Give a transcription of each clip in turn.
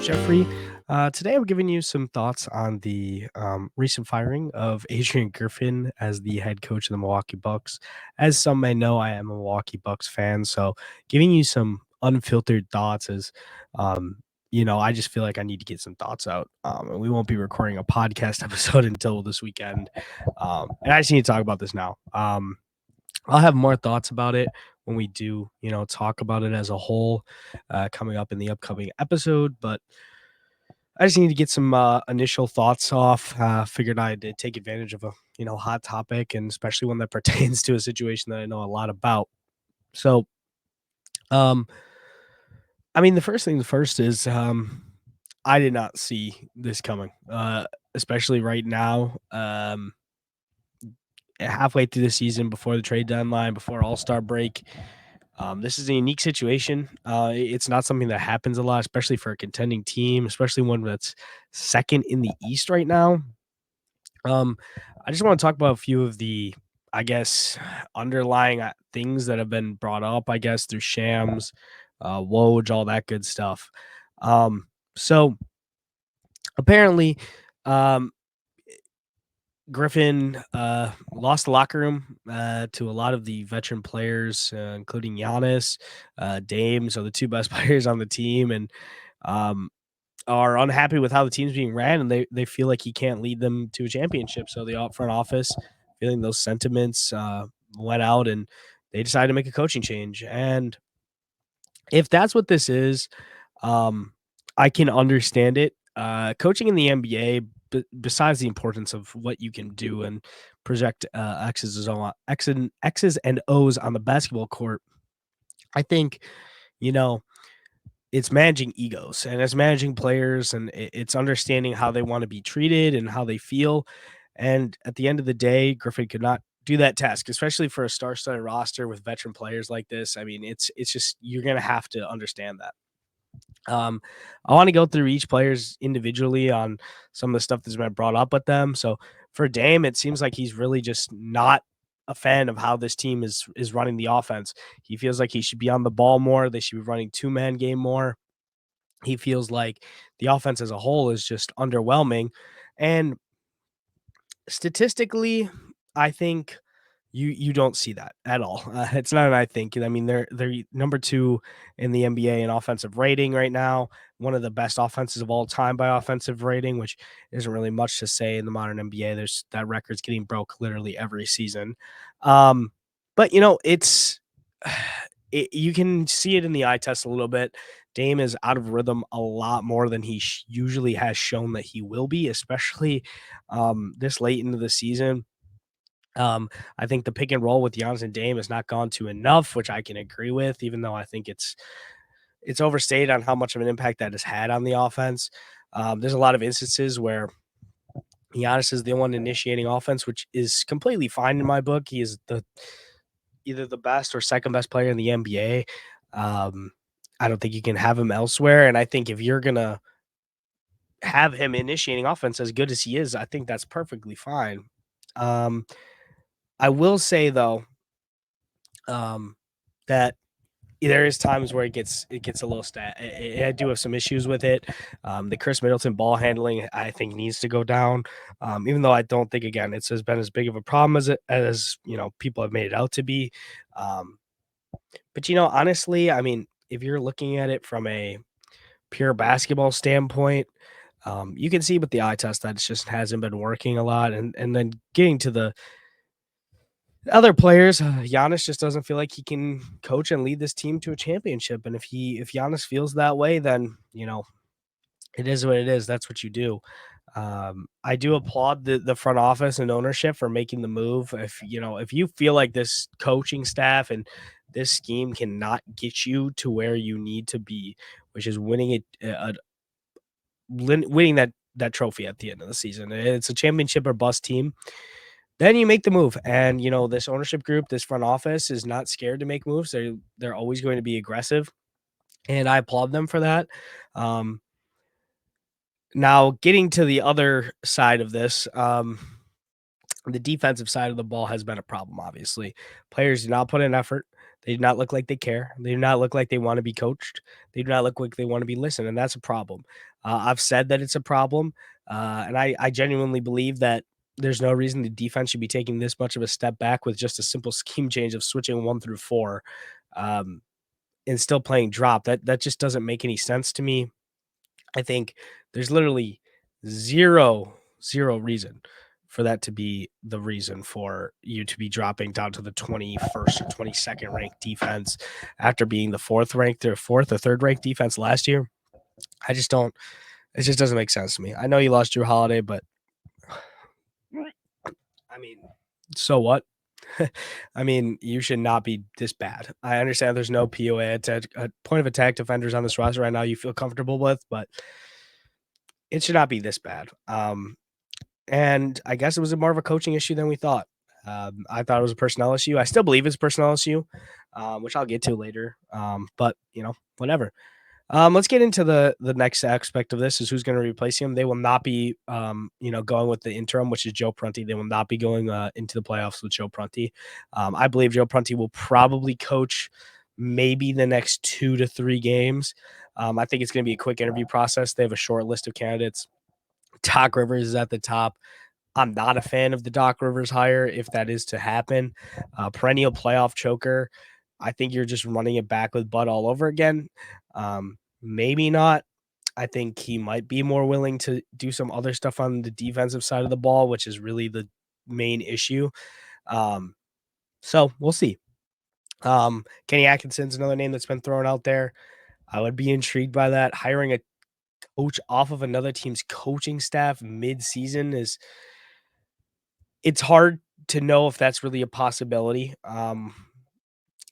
Jeffrey. Today, I'm giving you some thoughts on the recent firing of Adrian Griffin as the head coach of the Milwaukee Bucks. As some may know, I am a Milwaukee Bucks fan, so giving you some unfiltered thoughts is, um, I just feel like I need to get some thoughts out. And we won't be recording a podcast episode until this weekend, and I just need to talk about this now. I'll have more thoughts about it when we do, talk about it as a whole coming up in the upcoming episode. But I just need to get some initial thoughts off. Figured I'd take advantage of a hot topic, and especially one that pertains to a situation that I know a lot about. So, um, I mean, the first thing first is I did not see this coming, especially right now. Halfway through the season, before the trade deadline, before All Star break. This is a unique situation. It's not something that happens a lot, especially for a contending team, especially one that's second in the East right now. Um, I just want to talk about a few of the, I guess, underlying things that have been brought up, I guess, through Shams, Woj, all that good stuff. So apparently, um, Griffin lost the locker room to a lot of the veteran players, including Giannis, Dame, so the two best players on the team, and um, are unhappy with how the team's being ran, and they feel like he can't lead them to a championship. So the front office, feeling those sentiments, went out and they decided to make a coaching change. And if that's what this is, um, I can understand it. Coaching in the NBA, besides the importance of what you can do and project X's and O's on the basketball court, I think you know it's managing egos and it's managing players and it's understanding how they want to be treated and how they feel. And at the end of the day, Griffin could not do that task, especially for a star-studded roster with veteran players like this. I mean, it's just you're gonna have to understand that. I want to go through each player's individually on some of the stuff that's been brought up with them. So for Dame, it seems like he's really just not a fan of how this team is running the offense. He feels like he should be on the ball more. They should be running two-man game more. He feels like the offense as a whole is just underwhelming. And statistically, I think you don't see that at all. It's not an I think. I mean, they're number 2 in the NBA in offensive rating right now, one of the best offenses of all time by offensive rating, which isn't really much to say in the modern NBA. There's that record's getting broke literally every season. But it's you can see it in the eye test a little bit. Dame is out of rhythm a lot more than he usually has shown that he will be, especially this late into the season. I think the pick and roll with Giannis and Dame has not gone to enough, which I can agree with, even though I think it's overstated on how much of an impact that has had on the offense. There's a lot of instances where Giannis is the one initiating offense, which is completely fine in my book. He is either the best or second best player in the NBA. Um, I don't think you can have him elsewhere. And I think if you're gonna have him initiating offense as good as he is, I think that's perfectly fine. Um, I will say though, that there is times where it gets a little stat. I do have some issues with it. The Chris Middleton ball handling, I think, needs to go down. Even though I don't think again it's has been as big of a problem as people have made it out to be. Um, but honestly, I mean, if you're looking at it from a pure basketball standpoint, you can see with the eye test that it just hasn't been working a lot. And then getting to the other players, Giannis just doesn't feel like he can coach and lead this team to a championship. And if Giannis feels that way, then it is what it is. That's what you do. I do applaud the front office and ownership for making the move. If you feel like this coaching staff and this scheme cannot get you to where you need to be, which is winning that trophy at the end of the season, it's a championship or bust team, then you make the move. And this ownership group, this front office is not scared to make moves. They're always going to be aggressive, and I applaud them for that. Um, Now getting to the other side of this, the defensive side of the ball has been a problem. Obviously, players do not put in effort. They do not look like they care. They do not look like they want to be coached. They do not look like they want to be listened, and that's a problem. I've said that it's a problem, and I genuinely believe that there's no reason the defense should be taking this much of a step back with just a simple scheme change of switching 1 through 4, um, and still playing drop. That just doesn't make any sense to me. I think there's literally zero reason for that to be the reason for you to be dropping down to the 21st or 22nd ranked defense after being the fourth or third ranked defense last year. I just don't, it just doesn't make sense to me. I know you lost Drew Holiday, but I mean, so what? I mean, you should not be this bad. I understand there's no POA attack, point of attack defenders on this roster right now you feel comfortable with, but it should not be this bad. And I guess it was more of a coaching issue than we thought. I thought it was a personnel issue. I still believe it's a personnel issue, which I'll get to later. But whatever. Let's get into the next aspect of this is who's going to replace him. They will not be, going with the interim, which is Joe Prunty. They will not be going into the playoffs with Joe Prunty. I believe Joe Prunty will probably coach maybe the next 2 to 3 games. I think it's going to be a quick interview process. They have a short list of candidates. Doc Rivers is at the top. I'm not a fan of the Doc Rivers hire if that is to happen. Perennial playoff choker. I think you're just running it back with Bud all over again. Maybe not. I think he might be more willing to do some other stuff on the defensive side of the ball, which is really the main issue. So we'll see. Kenny Atkinson's another name that's been thrown out there. I would be intrigued by that. Hiring a coach off of another team's coaching staff mid-season it's hard to know if that's really a possibility.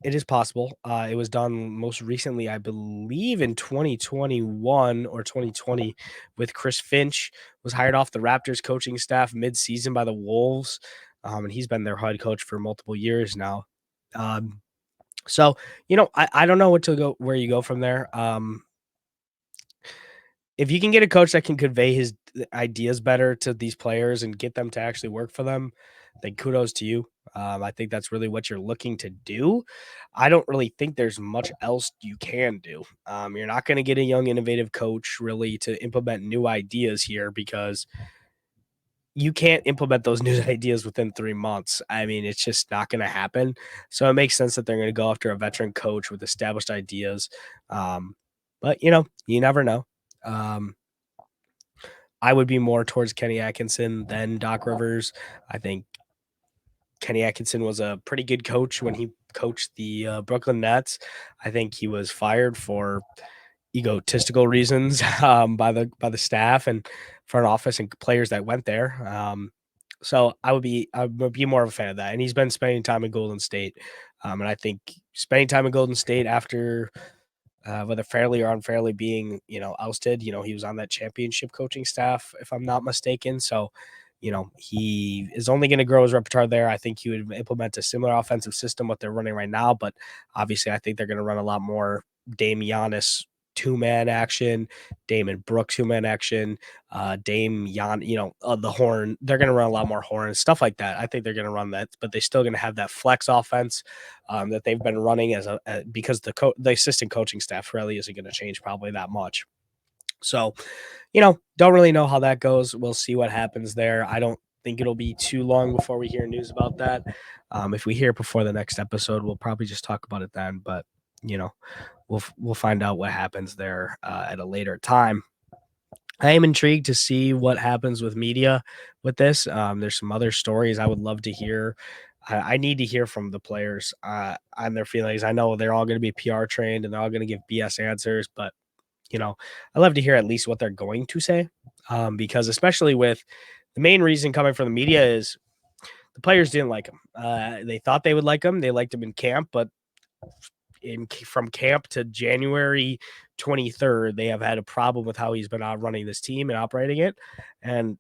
It is possible. It was done most recently, I believe, in 2021 or 2020 with Chris Finch, was hired off the Raptors coaching staff mid-season by the Wolves, and he's been their head coach for multiple years now. So, I don't know where you go from there. If you can get a coach that can convey his ideas better to these players and get them to actually work for them, then kudos to you. I think that's really what you're looking to do. I don't really think there's much else you can do. You're not going to get a young, innovative coach really to implement new ideas here because you can't implement those new ideas within 3 months. I mean, it's just not going to happen. So it makes sense that they're going to go after a veteran coach with established ideas. But you never know. I would be more towards Kenny Atkinson than Doc Rivers. I think Kenny Atkinson was a pretty good coach when he coached the Brooklyn Nets. I think he was fired for egotistical reasons by the staff and front office and players that went there. So I would be more of a fan of that. And he's been spending time in Golden State, and I think spending time in Golden State after whether fairly or unfairly being, ousted. He was on that championship coaching staff, if I'm not mistaken. So, he is only going to grow his repertoire there. I think he would implement a similar offensive system, what they're running right now. But obviously, I think they're going to run a lot more Dame Giannis 2-man action, Dame and Brooks 2-man action, Dame Jan, the horn. They're going to run a lot more horn and stuff like that. I think they're going to run that, but they're still going to have that flex offense that they've been running because the assistant coaching staff really isn't going to change probably that much. So, don't really know how that goes. We'll see what happens there. I don't think it'll be too long before we hear news about that. If we hear it before the next episode, we'll probably just talk about it then. But we'll find out what happens there at a later time. I am intrigued to see what happens with media with this. There's some other stories I would love to hear. I need to hear from the players on their feelings. I know they're all going to be PR trained and they're all going to give BS answers, but I love to hear at least what they're going to say, because especially with the main reason coming from the media is the players didn't like him. They thought they would like him. They liked him in camp, but from camp to January 23rd, they have had a problem with how he's been running this team and operating it. And,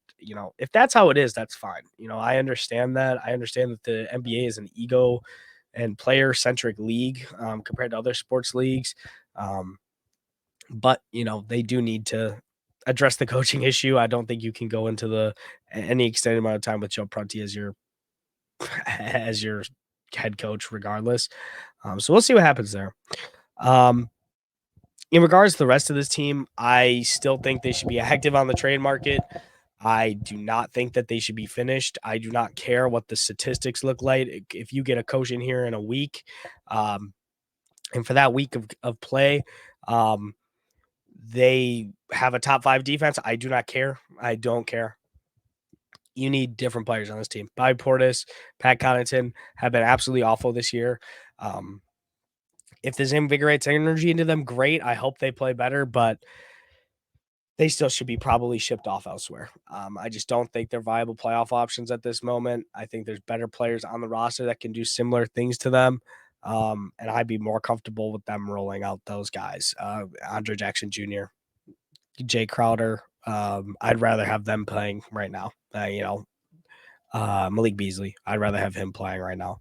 if that's how it is, that's fine. I understand that. I understand that the NBA is an ego and player centric league compared to other sports leagues. But they do need to address the coaching issue. I don't think you can go into any extended amount of time with Joe Prunty as your head coach, regardless. So we'll see what happens there. Um, in regards to the rest of this team, I still think they should be active on the trade market. I do not think that they should be finished. I do not care what the statistics look like. If you get a coach in here in a week, um, and for that week of play, um, they have a top 5 defense, I do not care. I don't care. You need different players on this team. Bobby Portis, Pat Connaughton have been absolutely awful this year. Um, if this invigorates energy into them, great. I hope they play better, but they still should be probably shipped off elsewhere. I just don't think they're viable playoff options at this moment. I think there's better players on the roster that can do similar things to them. And I'd be more comfortable with them rolling out those guys. Andre Jackson Jr., Jay Crowder. I'd rather have them playing right now. Malik Beasley. I'd rather have him playing right now.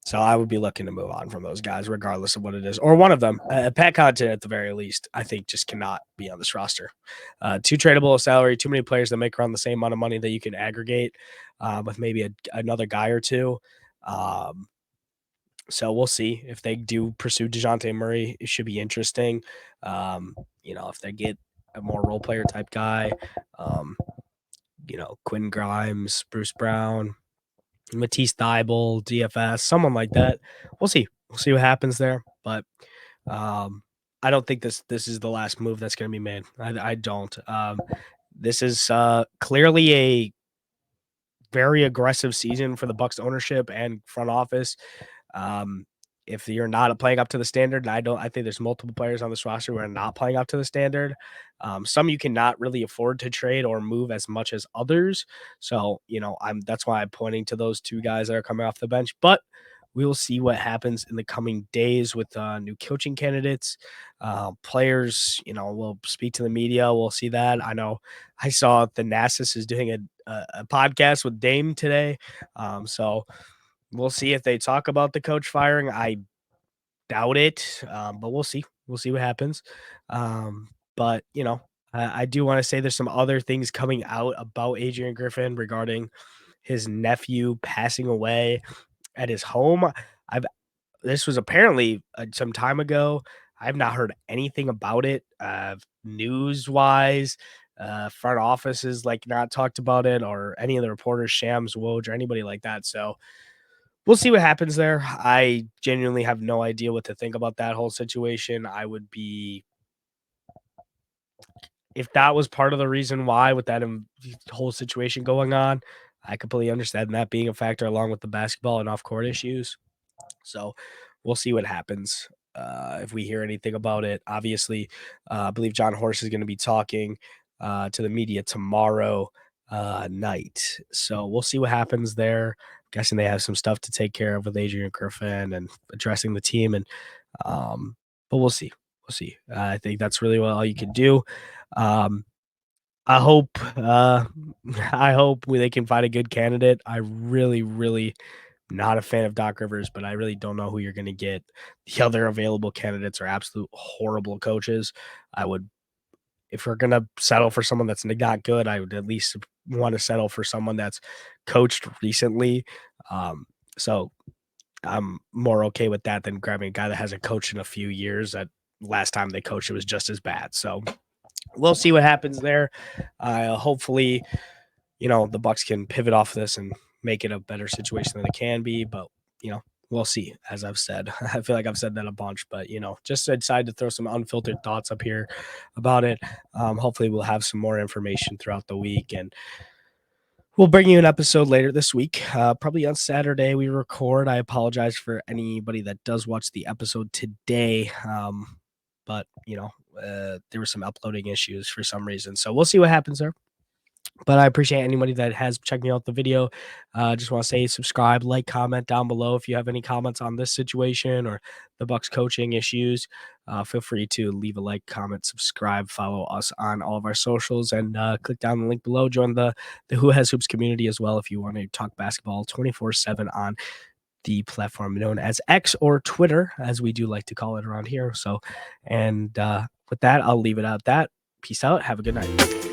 So I would be looking to move on from those guys, regardless of what it is, or one of them. Pat Connaughton, at the very least, I think just cannot be on this roster. Too tradable a salary, too many players that make around the same amount of money that you can aggregate with maybe another guy or two. So we'll see if they do pursue DeJounte Murray. It should be interesting. If they get a more role player type guy, Quinn Grimes, Bruce Brown, Matisse Thybulle, DFS, someone like that. We'll see. We'll see what happens there. But I don't think this is the last move that's going to be made. I don't. This is clearly a very aggressive season for the Bucks ownership and front office. If you're not playing up to the standard, I think there's multiple players on this roster who are not playing up to the standard. Some you cannot really afford to trade or move as much as others. So, that's why I'm pointing to those two guys that are coming off the bench. But we will see what happens in the coming days with new coaching candidates. Players, will speak to the media. We'll see that. I know I saw the Nasus is doing a podcast with Dame today. So we'll see if they talk about the coach firing. I doubt it, but we'll see. We'll see what happens. But I do want to say there's some other things coming out about Adrian Griffin regarding his nephew passing away at his home. I've This was apparently some time ago. I've not heard anything about it, news wise. Front offices not talked about it, or any of the reporters, Shams, Woj, or anybody like that. So we'll see what happens there. I genuinely have no idea what to think about that whole situation. If that was part of the reason why, with that whole situation going on, I completely understand that being a factor, along with the basketball and off-court issues. So we'll see what happens if we hear anything about it. Obviously, I believe John Horst is going to be talking to the media tomorrow night. So we'll see what happens there. I'm guessing they have some stuff to take care of with Adrian Griffin and addressing the team. But we'll see. We'll see. I think that's really all you can do. I hope they can find a good candidate. I really, really not a fan of Doc Rivers, but I really don't know who you're going to get. The other available candidates are absolute horrible coaches. If we're going to settle for someone that's not good, I would at least want to settle for someone that's coached recently. So I'm more okay with that than grabbing a guy that hasn't coached in a few years. That last time they coached, it was just as bad. So we'll see what happens there. Hopefully, the Bucks can pivot off this and make it a better situation than it can be. But, we'll see. As I've said, I feel like I've said that a bunch, but, just decided to throw some unfiltered thoughts up here about it. Hopefully we'll have some more information throughout the week, and we'll bring you an episode later this week. Probably on Saturday we record. I apologize for anybody that does watch the episode today. But, there were some uploading issues for some reason. So we'll see what happens there. But I appreciate anybody that has checked me out the video. Just want to say subscribe, like, comment down below if you have any comments on this situation or the Bucks coaching issues. Feel free to leave a like, comment, subscribe, follow us on all of our socials, and click down the link below. Join the Who Has Hoops community as well if you want to talk basketball 24/7 on the platform known as X, or Twitter, as we do like to call it around here. So, and with that, I'll leave it at that. Peace out. Have a good night.